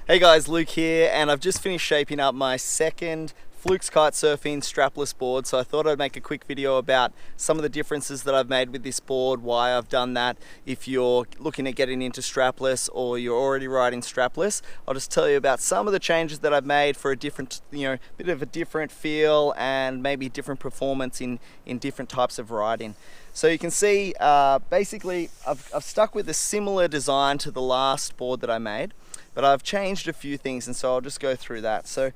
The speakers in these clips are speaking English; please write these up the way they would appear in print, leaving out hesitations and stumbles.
Hey guys, Luke here, and I've just finished shaping up my second Flukes Kitesurfing strapless board, so I thought I'd make a quick video about some of the differences that I've made with this board, why I've done that. If you're looking at getting into strapless or you're already riding strapless, I'll just tell you about some of the changes that I've made for a different, bit of a different feel and maybe different performance in different types of riding. So you can see, basically, I've stuck with a similar design to the last board that I made, but I've changed a few things, and so I'll just go through that. So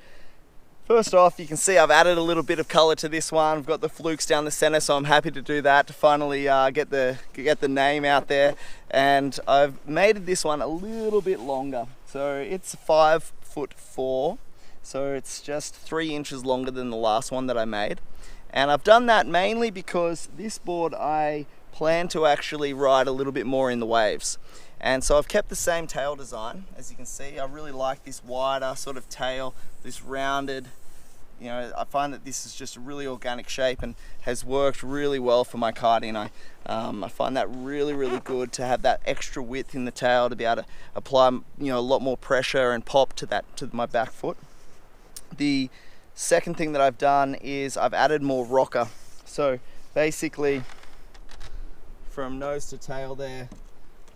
first off, you can see I've added a little bit of color to this one. I've got the flukes down the center, so I'm happy to do that to finally get the name out there. And I've made this one a little bit longer. So it's 5'4", so it's just 3 inches longer than the last one that I made. And I've done that mainly because this board I plan to actually ride a little bit more in the waves. And so I've kept the same tail design. As you can see, I really like this wider sort of tail, this rounded, I find that this is just a really organic shape and has worked really well for my kiting. I find that really, really good to have that extra width in the tail to be able to apply, a lot more pressure and pop to my back foot. The second thing that I've done is I've added more rocker. So basically, from nose to tail there,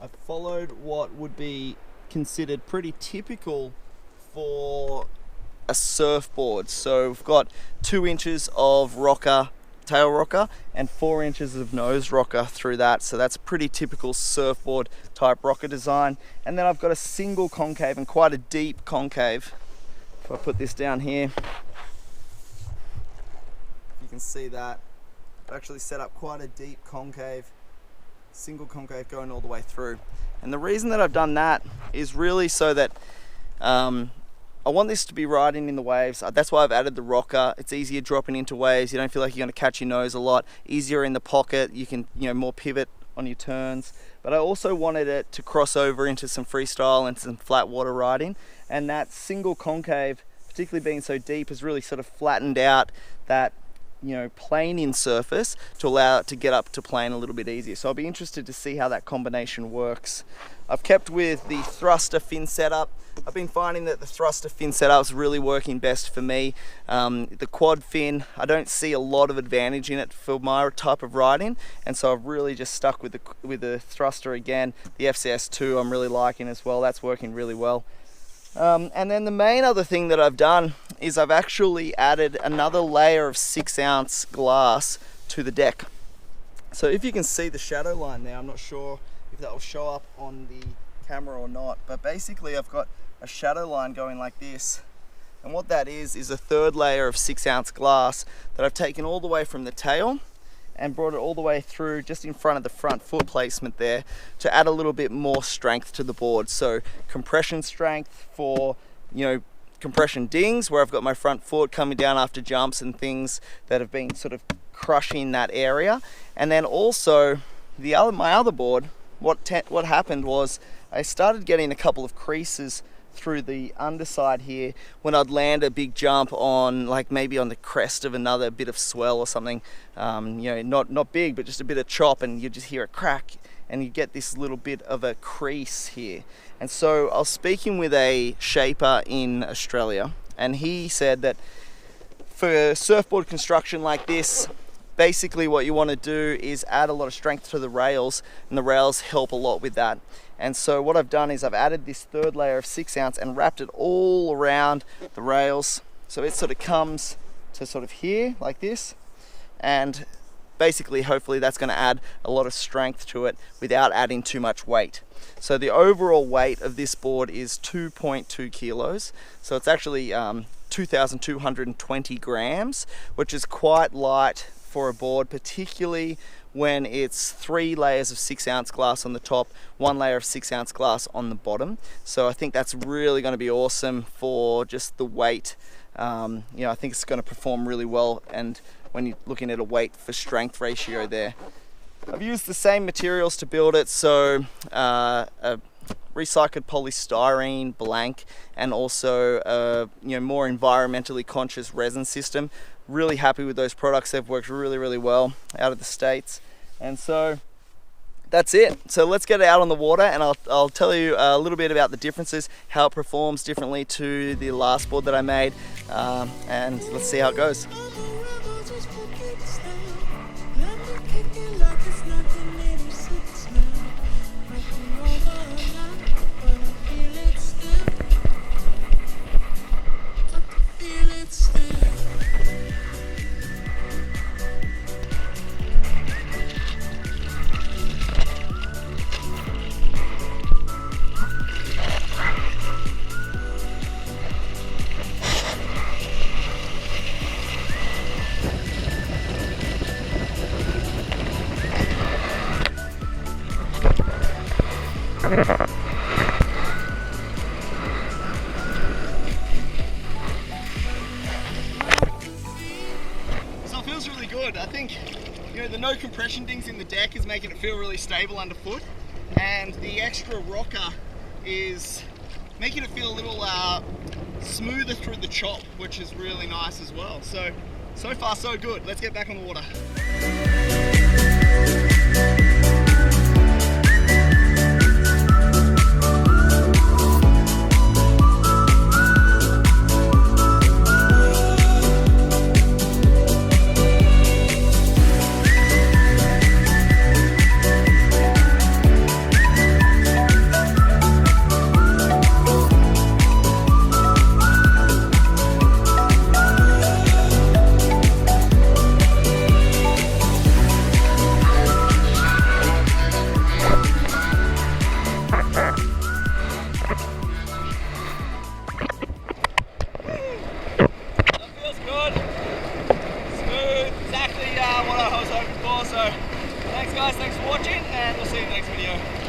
I've followed what would be considered pretty typical for a surfboard. So we've got 2 inches of rocker, tail rocker, and 4 inches of nose rocker through that. So that's a pretty typical surfboard type rocker design. And then I've got a single concave and quite a deep concave. If I put this down here, you can see that I've actually set up quite a deep concave, single concave going all the way through. And the reason that I've done that is really so that I want this to be riding in the waves. That's why I've added the rocker. It's easier dropping into waves. You don't feel like you're going to catch your nose a lot. Easier in the pocket. You can, more pivot on your turns. But I also wanted it to cross over into some freestyle and some flat water riding. And that single concave, particularly being so deep, has really sort of flattened out that planing surface to allow it to get up to plane a little bit easier. So I'll be interested to see how that combination works. I've kept with the thruster fin setup. I've been finding that the thruster fin setup is really working best for me. The quad fin, I don't see a lot of advantage in it for my type of riding, and so I've really just stuck with the thruster again. The FCS2 I'm really liking as well. That's working really well. And then the main other thing that I've done is I've actually added another layer of 6-ounce glass to the deck. So if you can see the shadow line there, I'm not sure if that will show up on the camera or not, but basically I've got a shadow line going like this. And what that is a third layer of 6-ounce glass that I've taken all the way from the tail and brought it all the way through just in front of the front foot placement there to add a little bit more strength to the board. So compression strength for, compression dings where I've got my front foot coming down after jumps and things that have been sort of crushing that area. And then also my other board, what happened was I started getting a couple of creases through the underside here when I'd land a big jump on, like maybe on the crest of another bit of swell or something, not big, but just a bit of chop, and you just hear a crack and you get this little bit of a crease here. And so I was speaking with a shaper in Australia, and he said that for surfboard construction like this, basically what you want to do is add a lot of strength to the rails, and the rails help a lot with that. And so what I've done is I've added this third layer of 6-ounce and wrapped it all around the rails. So it sort of comes to sort of here like this, and basically hopefully that's going to add a lot of strength to it without adding too much weight. So the overall weight of this board is 2.2 kilos. So it's actually 2,220 grams, which is quite light for a board, particularly when it's 3 layers of 6-ounce glass on the top, 1 layer of 6-ounce glass on the bottom. So I think that's really going to be awesome for just the weight. I think it's going to perform really well, and when you're looking at a weight for strength ratio there. I've used the same materials to build it, so a recycled polystyrene blank, and also a more environmentally conscious resin system. Really happy with those products. They've worked really, really well out of the States. And so that's it. So let's get it out on the water, and I'll tell you a little bit about the differences, how it performs differently to the last board that I made, and let's see how it goes. So it feels really good. I think, you know, the no compression things in the deck is making it feel really stable underfoot, and the extra rocker is making it feel a little smoother through the chop, which is really nice as well. So far so good. Let's get back on the water. What I was hoping for. So thanks guys, thanks for watching, and we'll see you in the next video.